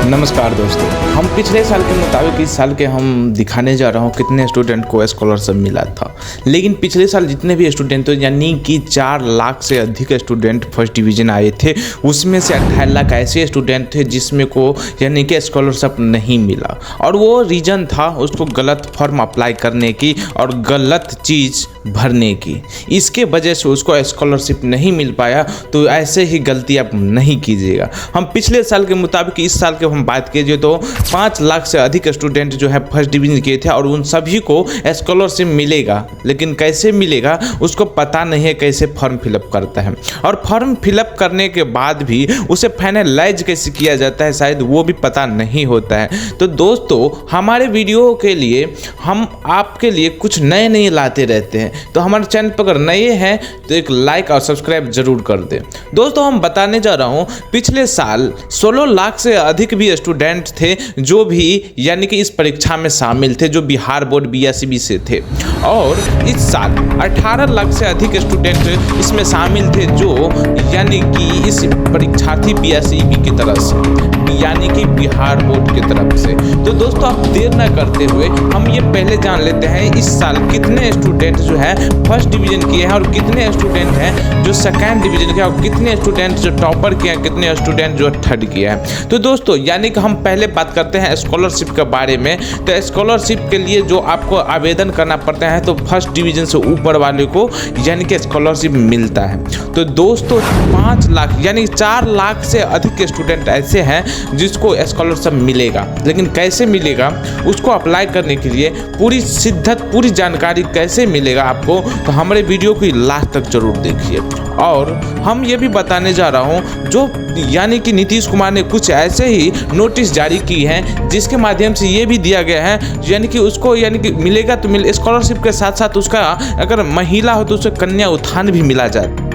नमस्कार दोस्तों, हम पिछले साल के मुताबिक इस साल के हम दिखाने जा रहा हूँ कितने स्टूडेंट को स्कॉलरशिप मिला था। लेकिन पिछले साल जितने भी स्टूडेंट थे यानी कि 4 लाख से अधिक स्टूडेंट फर्स्ट डिवीज़न आए थे, उसमें से 18 लाख ऐसे स्टूडेंट थे जिसमें को यानी कि स्कॉलरशिप नहीं मिला। और वो रीज़न था उसको गलत फॉर्म अप्लाई करने की और गलत चीज़ भरने की। इसके वजह से उसको स्कॉलरशिप नहीं मिल पाया। तो ऐसे ही गलती आप नहीं कीजिएगा। हम पिछले साल के मुताबिक इस साल के हम बात कीजिए तो 5 लाख से अधिक स्टूडेंट जो है फर्स्ट डिवीजन किए थे और उन सभी को स्कॉलरशिप मिलेगा। लेकिन कैसे मिलेगा उसको पता नहीं है, कैसे फॉर्म फिलअप करता है और फॉर्म फिलअप करने के बाद भी उसे फाइनलाइज कैसे किया जाता है शायद वो भी पता नहीं होता है। तो दोस्तों, हमारे वीडियो के लिए हम आपके लिए कुछ नए लाते रहते हैं। तो हमारे चैनल पर अगर नए हैं तो एक लाइक और सब्सक्राइब जरूर कर दें। दोस्तों, हम बताने जा रहा हूँ पिछले साल 16 लाख से अधिक भी स्टूडेंट थे जो भी यानी कि इस परीक्षा में शामिल थे, जो बिहार बोर्ड BSEB से थे। और इस साल 18 लाख से अधिक स्टूडेंट इसमें शामिल थे जो यानी कि इस परीक्षार्थी BSEB की तरफ से यानी कि बिहार बोर्ड की तरफ से। तो दोस्तों, आप देर न करते हुए हम ये पहले जान लेते हैं इस साल कितने स्टूडेंट जो है फर्स्ट डिवीजन किए हैं और कितने स्टूडेंट हैं जो सेकंड डिवीजन किए और कितने स्टूडेंट जो टॉपर किए हैं, कितने स्टूडेंट जो थर्ड किए हैं। तो दोस्तों, यानी कि हम पहले बात करते हैं स्कॉलरशिप के बारे में। तो स्कॉलरशिप के लिए जो आपको आवेदन करना पड़ता है तो फर्स्ट डिवीजन से ऊपर वाले को यानी कि स्कॉलरशिप मिलता है। तो दोस्तों, 5 लाख यानी 4 लाख से अधिक स्टूडेंट ऐसे हैं जिसको स्कॉलरशिप मिलेगा। लेकिन कैसे मिलेगा उसको अप्लाई करने के लिए पूरी शिद्दत पूरी जानकारी कैसे मिलेगा आपको, तो हमारे वीडियो को लास्ट तक जरूर देखिए। और हम ये भी बताने जा रहा हूँ जो यानी कि नीतीश कुमार ने कुछ ऐसे ही नोटिस जारी की हैं जिसके माध्यम से ये भी दिया गया है यानी कि उसको यानी कि मिलेगा तो स्कॉलरशिप के साथ साथ उसका अगर महिला हो तो उसे कन्या उत्थान भी मिला जाए।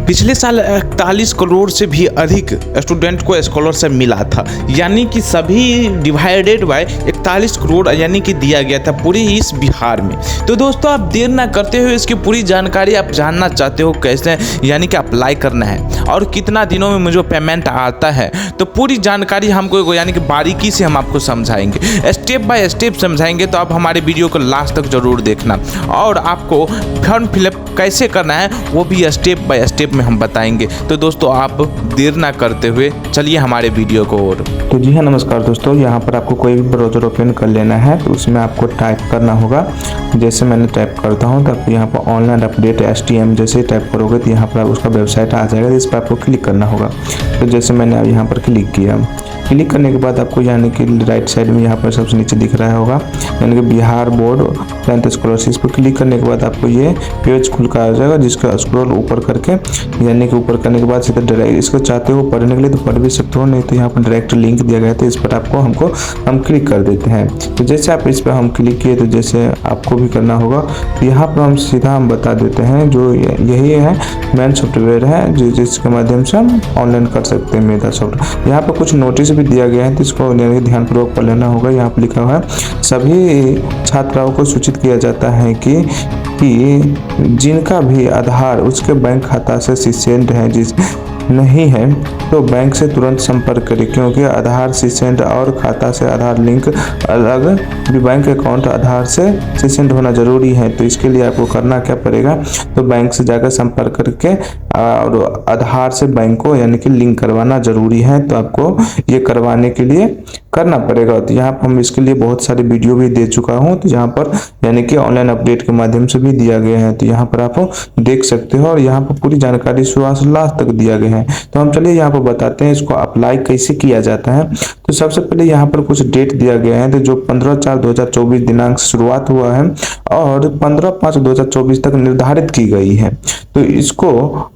पिछले साल 41 करोड़ से भी अधिक स्टूडेंट को स्कॉलरशिप मिला था, यानी कि सभी डिवाइडेड बाय 41 करोड़ यानी कि दिया गया था पूरी इस बिहार में। तो दोस्तों, आप देर ना करते हुए इसकी पूरी जानकारी आप जानना चाहते हो कैसे यानी कि अप्लाई करना है और कितना दिनों में मुझे पेमेंट आता है, तो पूरी जानकारी हमको यानी कि बारीकी से हम आपको समझाएंगे, स्टेप बाय स्टेप समझाएंगे। तो आप हमारे वीडियो को लास्ट तक जरूर देखना और आपको फॉर्म फिलअप कैसे करना है वो भी स्टेप बाय स्टेप में हम बताएंगे। तो दोस्तों, आप देर ना करते हुए चलिए हमारे वीडियो को और। तो जी हाँ, नमस्कार दोस्तों। यहाँ पर आपको कोई भी ब्राउज़र ओपन कर लेना है तो उसमें आपको टाइप करना होगा। जैसे मैंने टाइप करता हूँ तो आपको यहाँ पर ऑनलाइन अपडेट STM जैसे टाइप करोगे तो यहाँ पर उसका वेबसाइट आ जाएगा। इस पर आपको क्लिक करना होगा। तो जैसे मैंने अब यहाँ पर क्लिक किया, क्लिक करने के बाद आपको यानी कि राइट साइड में यहाँ पर सबसे नीचे दिख रहा होगा यानी कि बिहार बोर्ड 10th स्कॉलरशिप पर क्लिक करने के बाद आपको ये पेज खुल कर आ जाएगा, जिसका स्क्रॉल ऊपर करके यानी कि ऊपर करने के बाद सीधा डायरेक्ट इसको चाहते हो पढ़ने के लिए तो पढ़ भी सकते हो, नहीं तो यहाँ पर डायरेक्ट लिंक दिया गया है तो इस पर हम क्लिक कर देते हैं। तो जैसे आप इस पर हम क्लिक किए तो जैसे आपको भी करना होगा तो यहाँ पर हम सीधा बता देते हैं जो यही है मेन सॉफ्टवेयर है जिसके माध्यम से हम ऑनलाइन कर सकते हैं मेधा सॉफ्टवेयर। यहाँ पर कुछ नोटिस भी दिया गया है तो इसको ध्यानपूर्वक पढ़ लेना होगा। यहाँ पर लिखा हुआ है सभी छात्राओं को सूचित किया जाता है कि जिनका भी आधार उसके बैंक खाता से सिसेंड है जिस नहीं है तो बैंक से तुरंत संपर्क करें, क्योंकि आधार सिसेंड और खाता से आधार लिंक अलग भी बैंक अकाउंट आधार से सिसेंड होना जरूरी है। तो इसके लिए आपको करना क्या पड़ेगा, तो बैंक से जाकर संपर्क करके और आधार से बैंक को यानी कि लिंक करवाना जरूरी है। तो आपको ये करवाने के लिए करना पड़ेगा। तो यहाँ पर हम इसके लिए बहुत सारे वीडियो भी दे चुका हूँ, तो यहाँ पर यानी कि ऑनलाइन अपडेट के माध्यम से भी दिया गया है। तो यहाँ पर आप देख सकते हो और यहाँ पर पूरी जानकारी शुरुआत से लास्ट तक दिया गया है। तो हम चलिए यहाँ पर बताते हैं इसको अप्लाई कैसे किया जाता है। तो सबसे पहले यहाँ पर कुछ डेट दिया गया है तो जो 15/4/2024 दिनांक से शुरुआत हुआ है और 15/5/2024 तक निर्धारित की गई है। तो इसको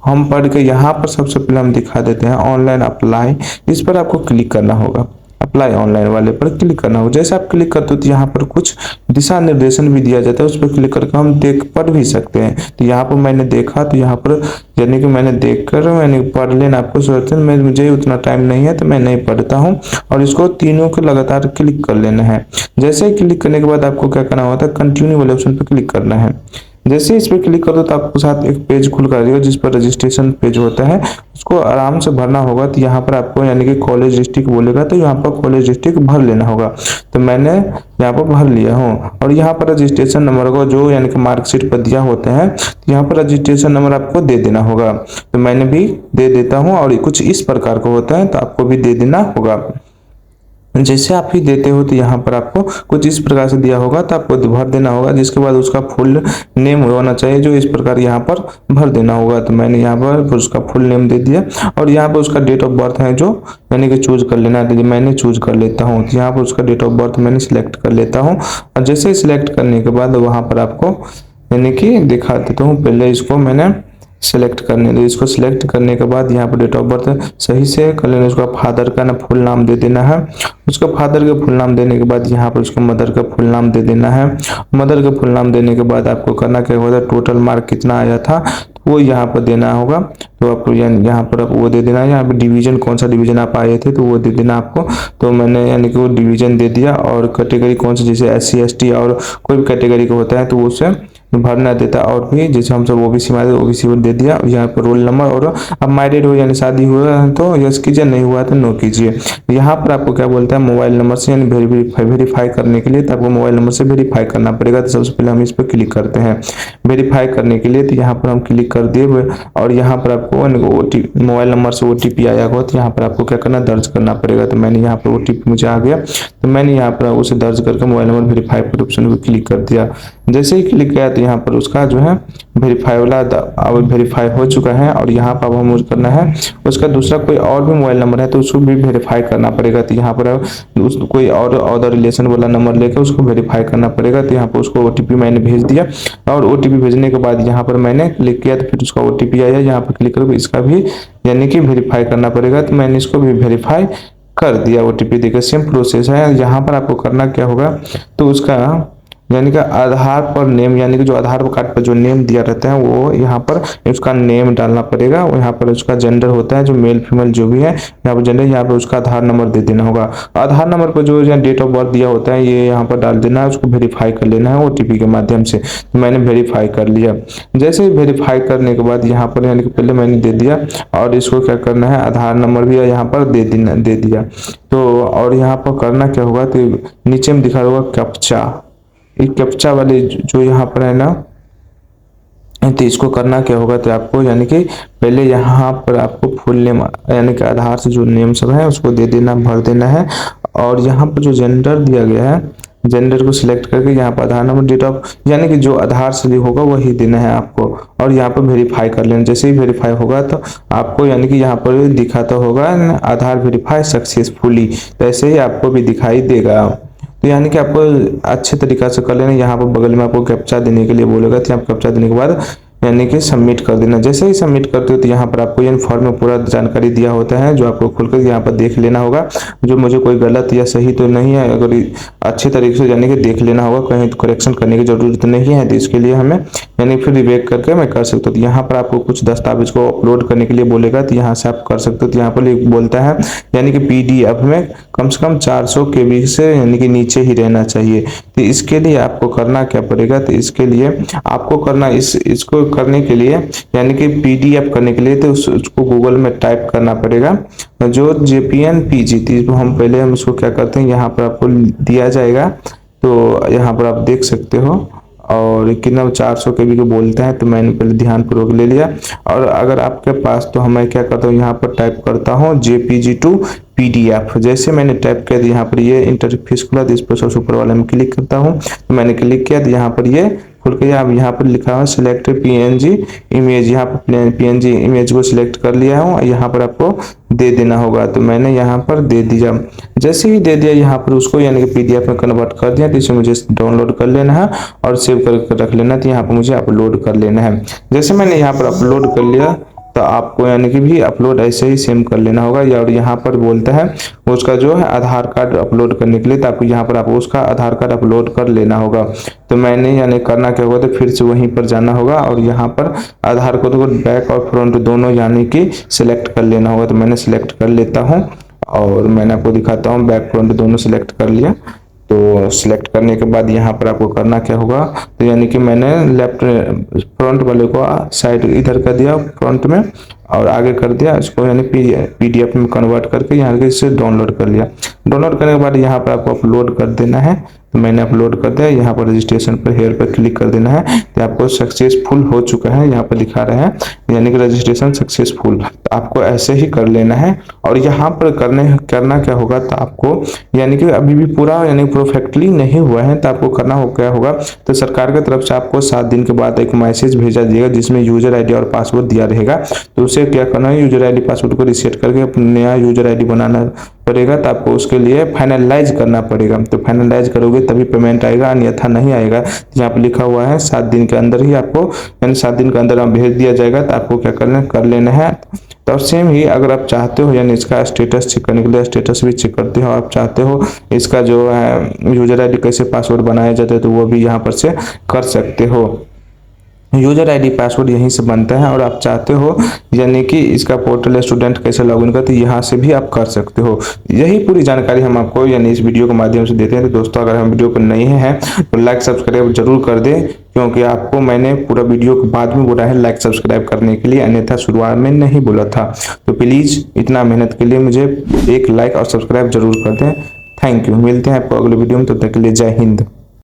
हम पढ़ के यहाँ पर सबसे पहले हम दिखा देते हैं ऑनलाइन अप्लाई। इस पर आपको क्लिक करना होगा, अप्लाई ऑनलाइन वाले पर क्लिक करना होगा। जैसे आप क्लिक करते हो तो यहाँ पर कुछ दिशा निर्देशन भी दिया जाता है, उस पर क्लिक करके हम पढ़ भी सकते हैं। तो यहाँ पर मैंने देखा तो यहाँ पर यानी कि मैंने देखकर मैंने पढ़ लेना आपको जरूरत है, मुझे उतना टाइम नहीं है तो मैं नहीं पढ़ता हूँ और इसको तीनों को लगातार क्लिक कर लेना है। जैसे ही क्लिक करने के बाद आपको क्या करना होता है, कंटिन्यू वाले ऑप्शन पर क्लिक करना है। जैसे इस पर क्लिक कर दो तो आपको साथ एक पेज खुल कर देगा जिस पर रजिस्ट्रेशन पेज होता है, उसको आराम से भरना होगा। तो यहाँ पर आपको यानी कि कॉलेज डिस्ट्रिक्ट बोलेगा तो यहाँ पर कॉलेज डिस्ट्रिक्ट भर लेना होगा। तो मैंने यहाँ पर भर लिया हूँ और यहाँ पर रजिस्ट्रेशन नंबर को जो यानी कि मार्कशीट पर दिया होता है, तो यहाँ पर रजिस्ट्रेशन नंबर आपको दे देना होगा। तो मैंने भी दे देता हूँ और कुछ इस प्रकार का होता है, तो आपको भी दे देना होगा। जैसे आप ही देते हो तो यहाँ पर आपको कुछ इस प्रकार से दिया होगा, तो आपको भर देना होगा। जिसके बाद उसका फुल नेम होना चाहिए जो इस प्रकार यहाँ पर भर देना होगा। तो मैंने यहाँ पर उसका फुल नेम दे दिया और यहाँ पर उसका डेट ऑफ बर्थ है जो यानी कि चूज कर लेना है। मैंने चूज कर लेता हूँ, तो यहाँ पर उसका डेट ऑफ बर्थ मैंने सिलेक्ट कर लेता हूँ। और जैसे ही सिलेक्ट करने के बाद वहाँ पर आपको यानी कि दिखा देता हूँ। पहले इसको मैंने सेलेक्ट करने दे। इसको सिलेक्ट करने के बाद यहाँ पर डेट ऑफ बर्थ सही से कर लेना। उसका फादर का ना फुल नाम दे देना है। उसका फादर का फुल नाम देने के बाद यहाँ पर उसको मदर का फुल नाम दे देना है। मदर का फुल नाम देने के बाद आपको करना क्या होगा, टोटल मार्क कितना आया था वो यहाँ पर देना होगा। तो आपको यहाँ पर वो दे देना है। यहाँ पर डिवीजन कौन सा डिवीजन आप आए थे तो वो दे देना आपको। तो मैंने यानी कि वो डिवीजन दे दिया और कैटेगरी कौन सा, जैसे SC ST और कोई भी कैटेगरी का होता है तो उसे भरना देता। और भी जैसे हम सब OBC में OBC को दे दिया। यहाँ पर रोल नंबर और अब मैरिड हो यानी शादी हुआ है तो यस कीजिए, नहीं हुआ तो नो कीजिए। यहाँ पर आपको क्या बोलता है, मोबाइल नंबर से यानी वेरीफाई करने के लिए, तो आपको मोबाइल नंबर से वेरीफाई करना पड़ेगा। तो सबसे पहले हम इस पर क्लिक करते हैं वेरीफाई करने के लिए। तो यहाँ पर हम क्लिक कर दिए और यहाँ पर आपको मोबाइल नंबर से OTP आया होगा, तो यहाँ पर आपको क्या करना, दर्ज करना पड़ेगा। तो मैंने यहाँ पर OTP मुझे आ गया, तो मैंने यहाँ पर उसे दर्ज करके मोबाइल नंबर वेरीफाई पर ऑप्शन पर क्लिक कर दिया। जैसे ही क्लिक किया तो यहाँ पर उसका जो है वेरीफाई वाला अब वेरीफाई हो चुका है। और यहाँ पर अब हमें करना है उसका दूसरा कोई और भी मोबाइल नंबर है तो उसको भी वेरीफाई करना पड़ेगा। तो यहाँ पर कोई और अदर रिलेशन वाला नंबर लेकर उसको वेरीफाई करना पड़ेगा। तो यहाँ पर उसको OTP मैंने भेज दिया और OTP भेजने के बाद यहाँ पर मैंने क्लिक किया तो फिर उसका OTP आया। यहाँ पर क्लिक करके इसका भी यानी कि वेरीफाई करना पड़ेगा। तो मैंने इसको भी वेरीफाई कर दिया। OTP देकर सेम प्रोसेस है। यहाँ पर आपको करना क्या होगा, तो उसका यानी कि आधार पर नेम यानी कि जो आधार कार्ड पर जो नेम दिया रहता है वो यहाँ पर उसका नेम डालना पड़ेगा। यहाँ पर उसका जेंडर होता है जो मेल फीमेल जो भी है, यहाँ पर जेंडर, यहाँ पर उसका आधार नंबर दे देना होगा। आधार नंबर पर जो डेट ऑफ बर्थ दिया होता है ये यहाँ पर डाल देना है। उसको वेरीफाई कर लेना है OTP के माध्यम से। तो मैंने वेरीफाई कर लिया। जैसे ही वेरीफाई करने के बाद यहाँ पर यानी कि पहले मैंने दे दिया और इसको क्या करना है, आधार नंबर भी यहाँ पर दे दिया। तो और यहाँ पर करना क्या होगा, तो नीचे में दिखा होगा कैप्चा, एक कैप्चा वाले जो यहाँ पर है ना, तो इसको करना क्या होगा, तो आपको यानी कि पहले यहाँ पर आपको फुल नेम यानी कि आधार से जो नेम सब है उसको दे देना, भर देना है। और यहाँ पर जो जेंडर दिया गया है, जेंडर को सिलेक्ट करके यहाँ पर आधार नंबर, डेट ऑफ यानी कि जो आधार से होगा वही देना है आपको। और यहाँ पर वेरीफाई कर लेना। जैसे ही वेरीफाई होगा तो आपको यानी कि यहाँ पर दिखाता होगा आधार वेरीफाई सक्सेसफुली, तो ऐसे ही आपको भी दिखाई देगा। तो यानी कि आपको अच्छे तरीका से कर लेना। यहाँ पर बगल में आपको कैप्चा देने के लिए बोलेगा, तो यहाँ कैप्चा देने के बाद यानी कि सबमिट कर देना। जैसे ही सबमिट करते हो तो यहाँ पर आपको ये फॉर्म में पूरा जानकारी दिया होता है जो आपको खुलकर यहाँ पर देख लेना होगा। जो मुझे कोई गलत या सही तो नहीं है, अगर अच्छे तरीके से यानी कि देख लेना होगा, कहीं तो करेक्शन करने की जरूरत नहीं है। तो इसके लिए हमें यानी फिर रिवेक करके मैं कर सकता हूँ। तो यहाँ पर आपको कुछ दस्तावेज को अपलोड करने के लिए बोलेगा, तो यहाँ से आप कर सकते हो। तो यहाँ पर बोलता है यानी कि PDF में कम से कम 400 KB से यानी कि नीचे ही रहना चाहिए। तो इसके लिए आपको करना क्या पड़ेगा, तो इसके लिए आपको करना इसको करने के लिए यानी कि PDF करने के लिए तो उसको गूगल में टाइप करना पड़ेगा जो JPNPG। तो हम पहले हम इसको क्या करते हैं, यहाँ पर आपको दिया जाएगा तो यहाँ पर आप देख सकते हो। और कितना 400 KB को बोलता है, तो मैंने पहले ध्यानपूर्वक ले लिया। और अगर आपके पास तो मैं क्या करता हूँ, यहाँ पर टाइप करता हूँ JPG to PDF। जैसे मैंने टाइप किया तो यहाँ पर ये इंटरफेस खुला, तो इस पर सबसे ऊपर वाले में क्लिक करता हूँ। तो मैंने क्लिक किया तो यहाँ पर ये खुल के अब यहाँ पर लिखा हुआ सिलेक्ट PNG इमेज, यहाँ पर PNG इमेज को सिलेक्ट कर लिया हूँ। यहाँ पर आपको दे देना होगा, तो मैंने यहाँ पर दे दिया। जैसे ही दे दिया यहाँ पर उसको यानी कि PDF में कन्वर्ट कर दिया। तो इसे मुझे डाउनलोड कर लेना है और सेव करके रख लेना। तो यहाँ पर मुझे अपलोड कर लेना है। जैसे मैंने यहाँ पर अपलोड कर लिया तो आपको यानी कि भी अपलोड ऐसे ही सेम कर लेना होगा। और यहाँ पर बोलता है उसका जो है आधार कार्ड अपलोड करने के लिए, तो आपको यहाँ पर आपको उसका आधार कार्ड अपलोड कर लेना होगा। तो मैंने यानी करना क्या होगा, तो फिर से वहीं पर जाना होगा और यहाँ पर आधार को तो बैक और फ्रंट दोनों यानी कि सिलेक्ट कर लेना होगा। तो मैंने सिलेक्ट कर लेता हूँ और मैंने आपको दिखाता हूँ, बैक फ्रंट दोनों सिलेक्ट कर लिया। तो सिलेक्ट करने के बाद यहाँ पर आपको करना क्या होगा, तो यानी कि मैंने लेफ्ट फ्रंट वाले को साइड इधर कर दिया फ्रंट में और आगे कर दिया इसको, यानी पीडीएफ में कन्वर्ट करके यहाँ के इसे डाउनलोड कर लिया। डाउनलोड करने के बाद यहाँ पर आपको अपलोड कर देना है, तो मैंने अपलोड कर दिया। यहाँ पर रजिस्ट्रेशन पर हेयर पर क्लिक कर देना है, तो आपको सक्सेसफुल हो चुका है यहाँ पर लिखा रहा है, यानी कि रजिस्ट्रेशन सक्सेसफुल। तो आपको ऐसे ही कर लेना है। और यहाँ पर करना क्या होगा, तो आपको यानी कि अभी भी पूरा यानी परफेक्टली नहीं हुआ है, तो आपको करना हो क्या होगा, तो सरकार की तरफ से आपको 7 दिन के बाद एक मैसेज भेजा जाएगा जिसमें यूजर आईडी और पासवर्ड दिया रहेगा। तो उसे क्या करना है, यूजर आईडी पासवर्ड को रीसेट करके अपना नया यूजर आईडी बनाना पड़ेगा। तो आपको उसके लिए फाइनलाइज करना पड़ेगा, तो फाइनलाइज करोगे तभी पेमेंट आएगा, अन्यथा नहीं आएगा। यहाँ पे लिखा हुआ है 7 दिन के अंदर ही आपको, यानी 7 दिन के अंदर आप भेज दिया जाएगा। तो आपको क्या कर लेना है। तो सेम ही अगर आप चाहते हो यानी इसका स्टेटस चेक करने के लिए स्टेटस भी चेक करते हो, आप चाहते हो इसका जो है यूजर आईडी कैसे पासवर्ड बनाया जाता है, तो वो भी यहाँ पर से कर सकते हो। यूजर आईडी पासवर्ड यहीं से बनता है, और आप चाहते हो यानी कि इसका पोर्टल स्टूडेंट कैसे लॉगिन करते हैं, यहाँ से भी आप कर सकते हो। यही पूरी जानकारी हम आपको यानी इस वीडियो के माध्यम से देते हैं। तो दोस्तों अगर हम वीडियो पर नए हैं तो लाइक सब्सक्राइब जरूर कर दें, क्योंकि आपको मैंने पूरा वीडियो के बाद में बोला है लाइक सब्सक्राइब करने के लिए, अन्यथा शुरुआत में नहीं बोला था। तो प्लीज इतना मेहनत के लिए मुझे एक लाइक और सब्सक्राइब जरूर कर दें। Thank you. मिलते हैं आपको अगले वीडियो में, तब तक के लिए जय हिंद।